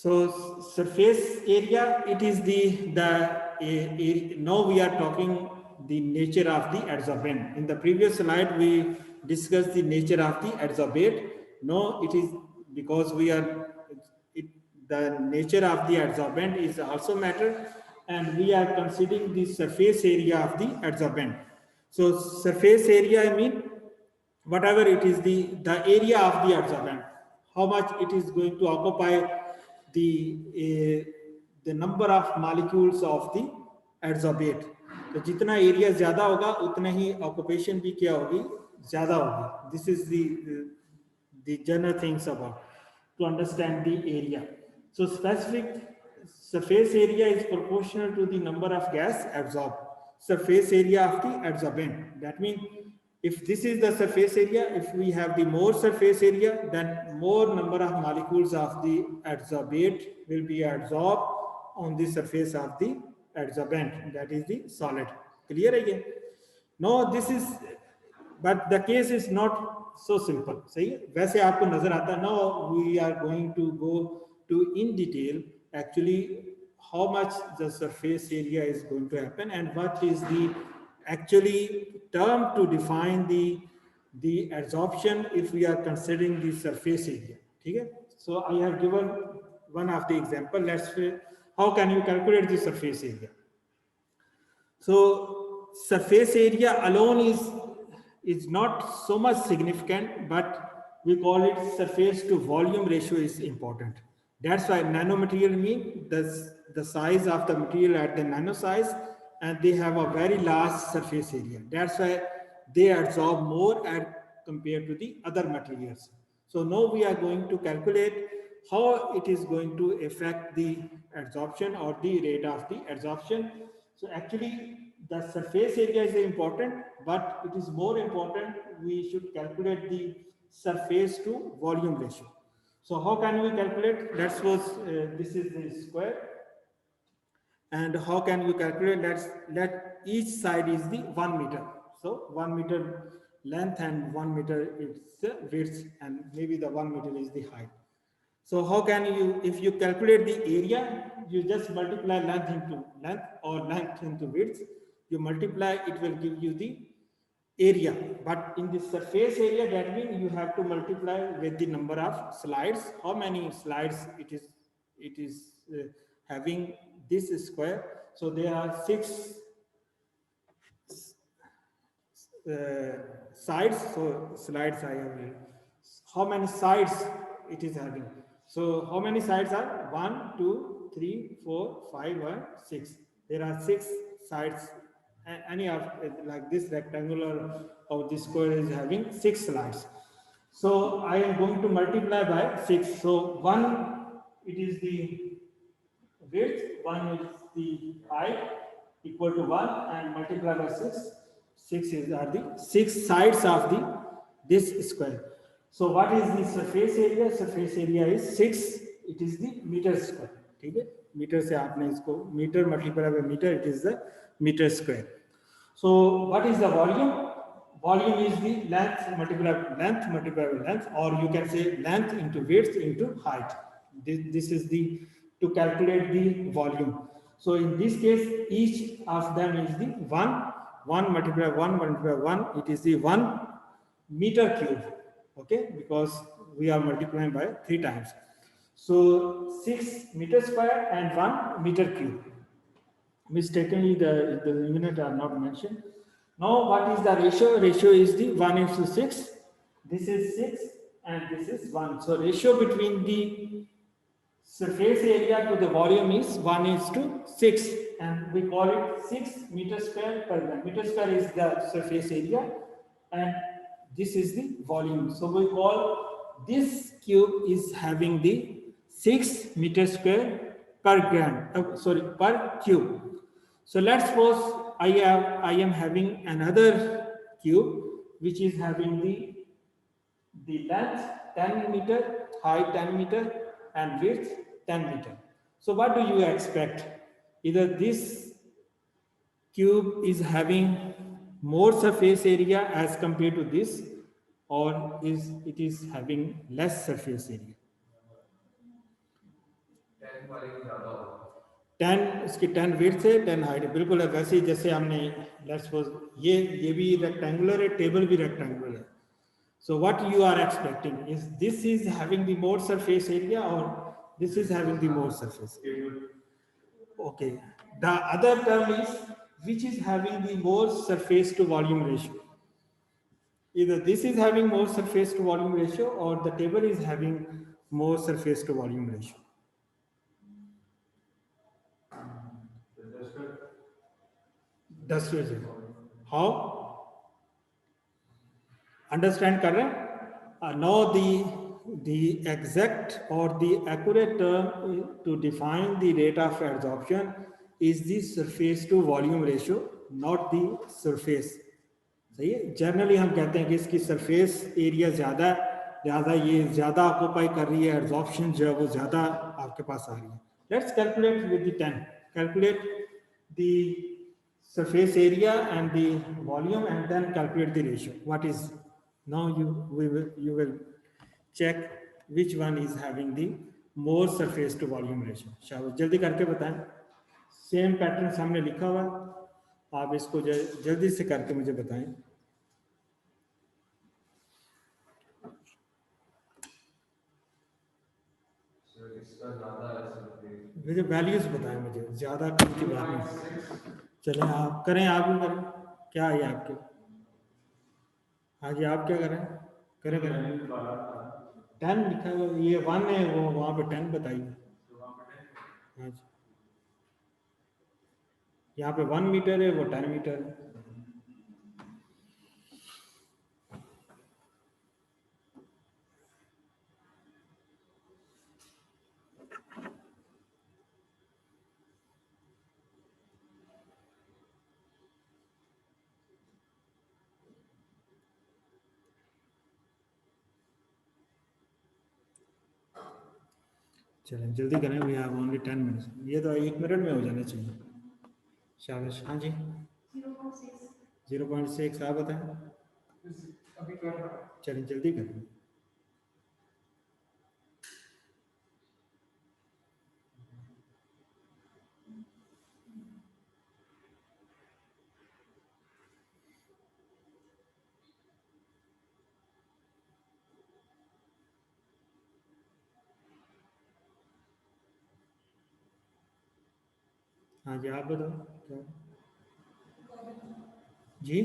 So surface area, it is now we are talking the nature of the adsorbent. In the previous slide, we discussed the nature of the adsorbate. Now it is because the nature of the adsorbent is also matter, and we are considering the surface area of the adsorbent. So surface area, I mean, whatever it is the area of the adsorbent, how much it is going to occupy the the number of molecules of the adsorbate. तो जितना area ज्यादा होगा उतना ही occupation भी क्या होगी, ज्यादा होगी. This is the general things about to understand the area. So specific surface area is proportional to the number of gas absorbed. Surface area of the adsorbent. That means if this is the surface area, if we have the more surface area, then more number of molecules of the adsorbate will be absorbed on the surface of the adsorbent, that is the solid. Clear again? No, this is, but the case is not so simple. सही है, वैसे आपको नजर आता है. Now we are going to go to in detail actually how much the surface area is going to happen and what is the actually term to define the adsorption if we are considering the surface area. ठीक है? So I have given one of the example. Let's say how can you calculate the surface area? So surface area alone is not so much significant, but we call it surface to volume ratio is important. That's why nanomaterial mean the size of the material at the nano size, and they have a very large surface area. That's why they absorb more compared to the other materials. So now we are going to calculate how it is going to affect the adsorption or the rate of the adsorption. So actually the surface area is important, but it is more important we should calculate the surface to volume ratio. So how can we calculate? Let's suppose this is the square, and how can we calculate? Let each side is the 1 meter. So 1 meter length and 1 meter is the width, and maybe the 1 meter is the height. So how can you, if you calculate the area, you just multiply length into length or length into width, you multiply, it will give you the area. But in the surface area, that means you have to multiply with the number of slides. How many slides it is having this square. So there are 6 sides. So slides I have here. How many sides it is having? So how many sides are? 1, 2, 3, 4, 5, 1, 6. There are 6 sides. Any of like this rectangular or this square is having 6 slides. So I am going to multiply by 6. So 1, it is the width, 1 is the height, equal to 1, and multiply by 6. 6 are the 6 sides of this square. So what is the surface area? Surface area is 6. It is the meter square. ठीक है? Metre से आपने इसको metre multiply by metre, it is the meter square. So what is the volume? Volume is the length multiplied by length, or you can say length into width into height. This is the to calculate the volume. So in this case, each of them is the 1 multiplied by 1 multiplied by 1. It is the 1 meter cube. Okay, because we are multiplying by 3 times. So 6 meter square and 1 meter cube. Mistakenly, the unit are not mentioned. Now, what is the ratio? Ratio is the 1:6. This is 6 and this is 1. So ratio between the surface area to the volume is 1:6, and we call it 6 meter square per gram. Meter square is the surface area, and this is the volume. So we call this cube is having the 6 meter square per gram. Per cube. So let's suppose I am having another cube which is having the length 10 meter, height 10 meter, and width 10 meter. So what do you expect? Either this cube is having more surface area as compared to this, or it is having less surface area. 10 इसकी 10 width है 10 height है, बिल्कुल है वैसे ही जैसे हमने let's suppose ये भी रेक्टेंगुलर है, टेबल भी रेक्टेंगुलर है. So what you are expecting is this is having the more surface area or this is having the more surface area? Okay. The other term is which is having the more surface to volume ratio. Either this is having more surface to volume ratio or the table is having more surface to volume ratio. Dust ratio. How? Understand कर रहे हैं? Now the exact or the accurate term to define the rate of adsorption is the surface to volume ratio, not the surface. सही है. Generally हम कहते हैं कि इसकी सरफेस एरिया ज़्यादा है, ज़्यादा ये ज़्यादा ऑक्यूपाई कर रही है, एब्जॉर्प्शन जो है वो ज़्यादा आपके पास आ रही है. Let's calculate with the 10. Calculate the surface area and the volume and then calculate the ratio. What is now you will check which one is having the more surface to volume ratio. शाबाश, जल्दी करके बताएं. Same pattern सामने लिखा हुआ, आप इसको जल्दी से करके मुझे बताएं. मुझे वैल्यूज बताएं, मुझे ज्यादा कम की बात नहीं. चलें आप करें, आप भी करें. क्या है आपके? हाँ जी, आप क्या करें? करें 10 लिखा है, ये 1 है, वो वहाँ पे 10 बताइए. हाँ जी, यहाँ पे 1 मीटर है, वो 10 मीटर है. चलें जल्दी करें, वी हैव ओनली 10 मिनट्स. ये तो 1 मिनट में हो जाना चाहिए. शाबाश. हाँ जी, 0.6 आप बताएं. चलें जल्दी करें. हाँ जी, आप बताओ क्या जी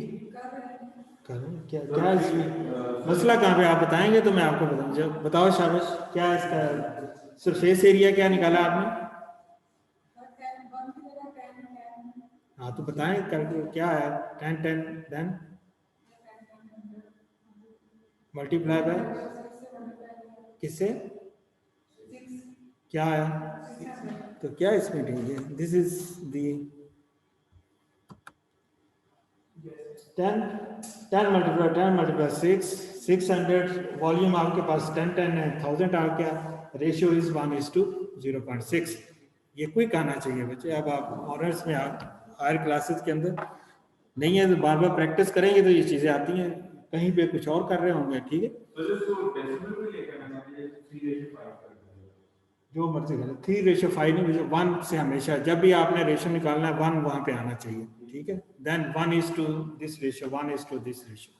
करें. क्या क्या इसमें मसला कहाँ पे आप बताएंगे तो मैं आपको बताऊँ. जब बताओ शाबाश, क्या इसका सरफेस एरिया क्या निकाला आपने? हाँ तो बताएं क्या है. 10 10 देन मल्टीप्लाई बाय किससे? क्या है तो क्या इसमें देंगे? This is the 10 multiply 600. Volume आपके पास 10 है, 1000 आ गया. Ratio is 1:0.6. ये क्विक आना चाहिए बच्चे. अब आप ऑनर्स में हायर क्लासेस के अंदर नहीं है तो बार बार प्रैक्टिस करेंगे तो ये चीज़ें आती हैं. कहीं पे कुछ और कर रहे होंगे, ठीक है, जो मर्जी करें. 3:5 नहीं, 1 से हमेशा जब भी आपने रेशियो निकालना है 1 वहाँ पे आना चाहिए, ठीक है. Then 1:this ratio, 1:this ratio.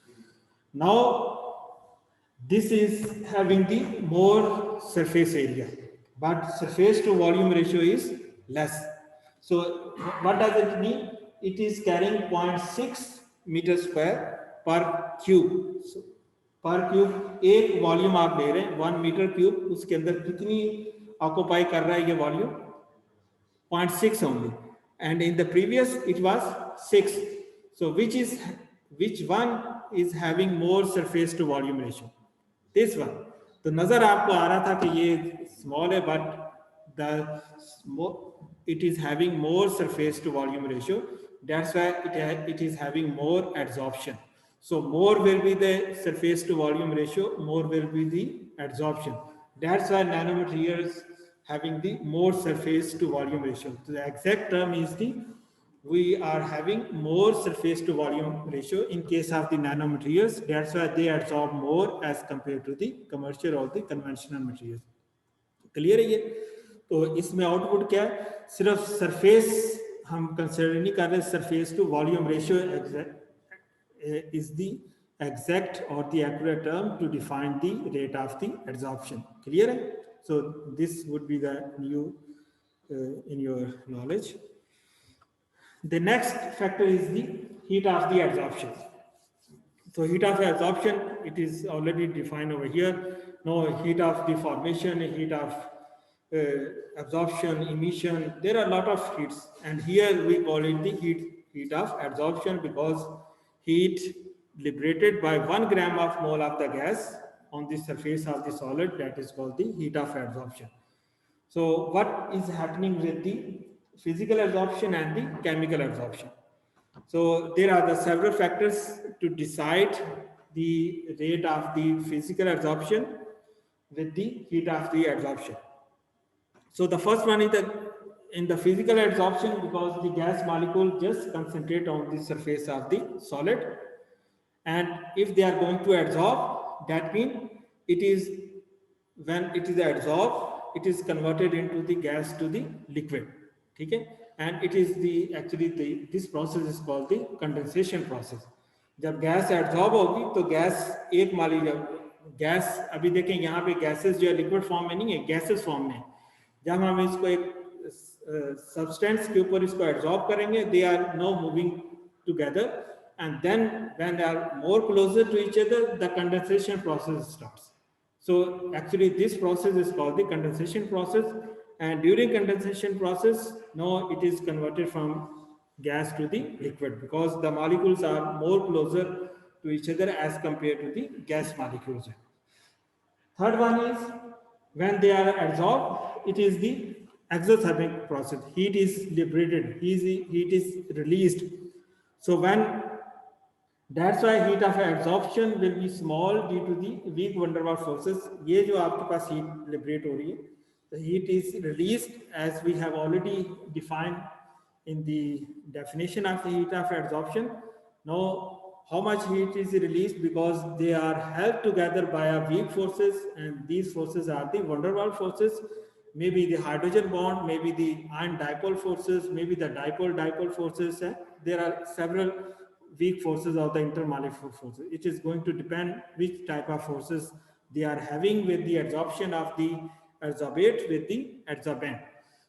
Now this is having the more surface area, but surface to volume ratio is less. So what does it mean? It is carrying 0.6 meter square per cube. So, पर cube एक volume आप ले रहे हैं 1 metre cube, उसके अंदर कितनी occupy कर रहा है ये volume? 0.6 only, and in the previous it was 6. So which one is having more surface to volume ratio? This one. तो नजर आपको आ रहा था कि ये स्मॉल है, but it is having more surface to volume ratio. That's why it is having more adsorption. So more will be the surface to volume ratio, more will be the adsorption. That's why nanomaterials having the more surface to volume ratio. So the exact term is we are having more surface to volume ratio in case of the nanomaterials. That's why they absorb more as compared to the commercial or the conventional materials. Clear है ये? तो इसमें output क्या है, सिर्फ surface हम consider नहीं कर रहे, surface to volume ratio is the exact or the accurate term to define the rate of the adsorption. Clear? So this would be the new in your knowledge. The next factor is the heat of the adsorption. So heat of absorption, it is already defined over here. No, heat of the formation, heat of absorption, emission. There are a lot of heats, and here we call it the heat of absorption because heat liberated by 1 gram of mole of the gas on the surface of the solid, that is called the heat of absorption. So what is happening with the physical absorption and the chemical absorption? So there are the several factors to decide the rate of the physical absorption with the heat of the absorption. So the first one is that in the physical absorption, because the gas molecule just concentrate on the surface of the solid, and if they are going to adsorb, that means it is, when it is adsorbed, it is converted into the gas to the liquid. Okay, and it is the actually this process is called the condensation process. जब gas absorb होगी तो gas एक मान लीजिए gas, अभी देखें यहाँ पे गैसेस जो है लिक्विड फॉर्म में नहीं है, गैसेस फॉर्म में है. जब हम इसको एक सब्सटेंस के ऊपर इसको एब्जॉर्ब करेंगे, they are no moving together, and then when they are more closer to each other, the condensation process starts. So actually this process is called the condensation process, and during condensation process, now it is converted from gas to the liquid because the molecules are more closer to each other as compared to the gas molecules. Third one is when they are adsorbed, it is the exothermic process. Heat is liberated, heat is released. So when that's why heat of absorption will be small due to the weak van der Waals forces. ये जो आपके पास heat liberate हो रही है, the heat is released as we have already defined in the definition of the heat of absorption. Now, how much heat is released because they are held together by a weak forces, and these forces are the van der Waals forces, maybe the hydrogen bond, maybe the ion dipole forces, maybe the dipole forces. There are several weak forces or the intermolecular forces. It is going to depend which type of forces they are having with the adsorption of the adsorbate with the adsorbent.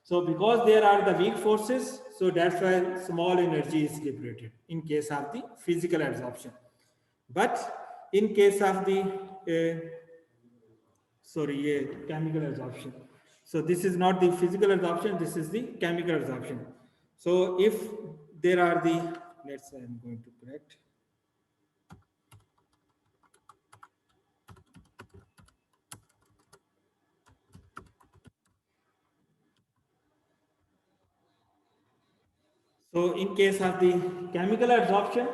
So because there are the weak forces, so that's why small energy is liberated in case of the physical absorption. But in case of the chemical absorption. So this is not the physical absorption, this is the chemical absorption. So if there are the, let's say I'm going to correct. So in case of the chemical absorption,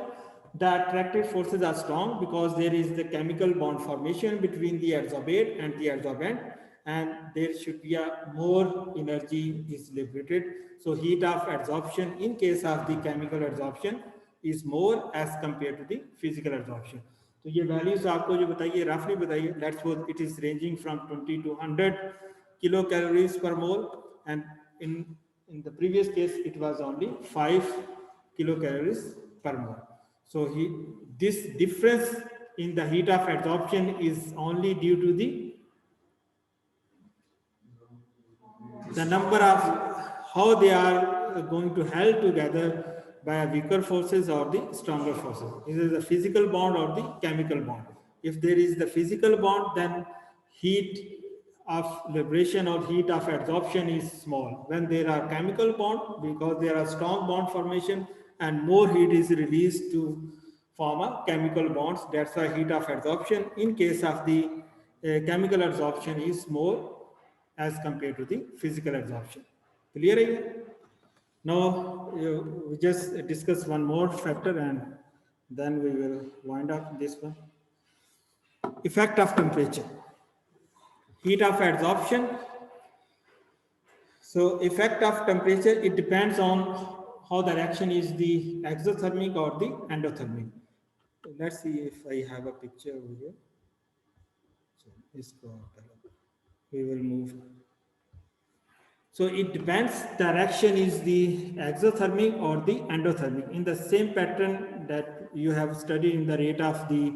the attractive forces are strong because there is the chemical bond formation between the adsorbate and the adsorbent, and there should be a more energy is liberated. So heat of adsorption in case of the chemical adsorption is more as compared to the physical adsorption. तो ये values आपको जो बताइए रफली बताइए. Let's suppose it is ranging from 20 to 100 kilo calories पर मोल, and in the previous case it was only 5 kilocalories per mole. So this difference in the heat of adsorption is only due to the number of how they are going to held together by a weaker forces or the stronger forces. Either the physical bond or the chemical bond. If there is the physical bond, then heat of liberation or heat of adsorption is small. When there are chemical bond, because there are strong bond formation and more heat is released to form a chemical bonds, that's why heat of adsorption in case of the chemical absorption is more as compared to the physical absorption. Clear here? Now we just discuss one more factor and then we will wind up this one. Effect of temperature. Heat of adsorption. So effect of temperature, it depends on how the reaction is the exothermic or the endothermic. So let's see if I have a picture over here. So we will move. So it depends, direction is the exothermic or the endothermic. In the same pattern that you have studied in the rate of the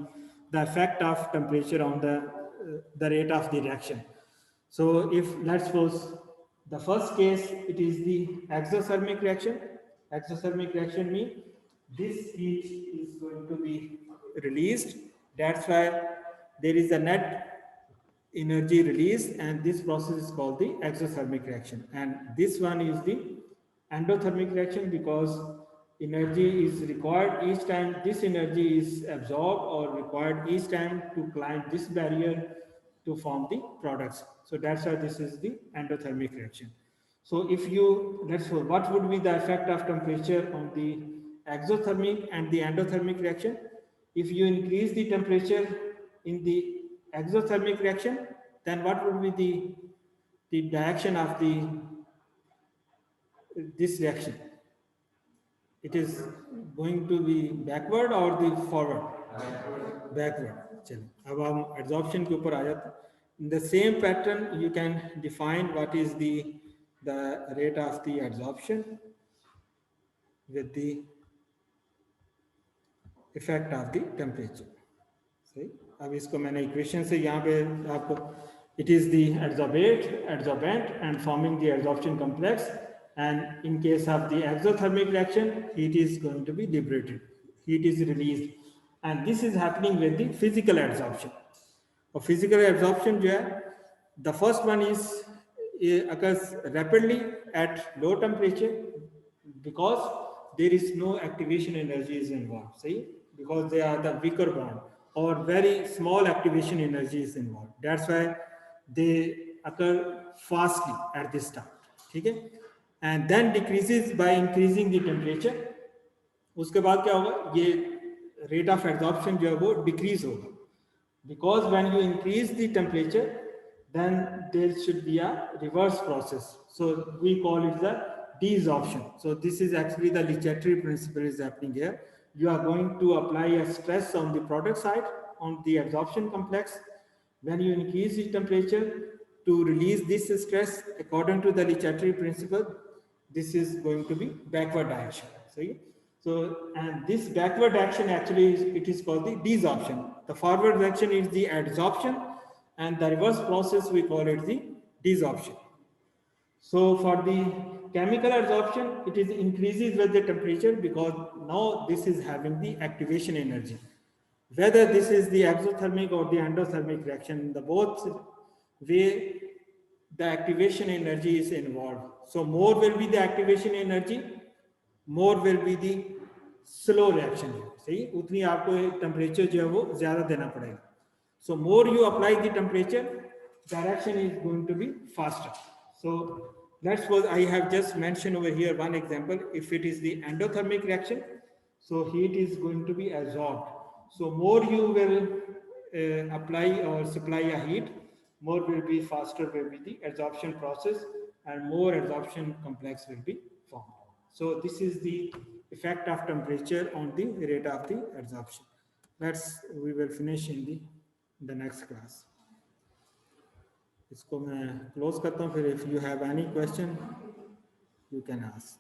effect of temperature on the rate of the reaction. So if let's suppose the first case, it is the exothermic reaction. Exothermic reaction means this heat is going to be released. That's why there is a net energy release, and this process is called the exothermic reaction. And this one is the endothermic reaction, because energy is required each time this energy is absorbed or required each time to climb this barrier to form the products. So that's why this is the endothermic reaction. So if you, let's say, what would be the effect of temperature on the exothermic and the endothermic reaction? If you increase the temperature in the exothermic reaction, then what would be the direction of this reaction? It is going to be backward or the forward? Backward. चलो अब हम adsorption के ऊपर आ जाते हैं. In the same pattern, you can define what is the rate of the adsorption with the effect of the temperature. सही. अब इसको मैंने इक्वेशन से यहाँ पे आपको, it is the adsorbent and forming the adsorption complex, and in case of the exothermic reaction, heat is going to be liberated, heat is released, and this is happening with the physical adsorption. और physical absorption जो है, the first one is occurs rapidly at low temperature because there is no activation energy is involved. See, because they are the weaker bond or very small activation energy is involved. That's why they occur fastly at this time. Okay, and then decreases by increasing the temperature. उसके बाद क्या होगा, ये rate of adsorption जो है वो decrease होगा. Because when you increase the temperature, then there should be a reverse process. So we call it the desorption. So this is actually the Le Chatelier principle is happening here. You are going to apply a stress on the product side, on the adsorption complex. When you increase the temperature to release this stress, according to the Le Chatelier principle, this is going to be backward direction. See? So, and this backward action actually it is called the desorption. The forward direction is the adsorption, and the reverse process we call it the desorption. So for the chemical adsorption, it is increases with the temperature because now this is having the activation energy. Whether this is the exothermic or the endothermic reaction, in the both way, the activation energy is involved. So more will be the activation energy, more will be the slow reaction. सही, उतनी आपको temperature जो है वो ज़्यादा देना पड़ेगा. So more you apply the temperature, direction is going to be faster. So let's suppose I have just mentioned over here one example. If it is the endothermic reaction, so heat is going to be absorbed. So more you will apply or supply a heat, more will be faster will be the adsorption process, and more adsorption complex will be formed. So this is the effect of temperature on the rate of the adsorption. We will finish in the next class. इसको मैं close करता हूँ. फिर if you have any question, you can ask.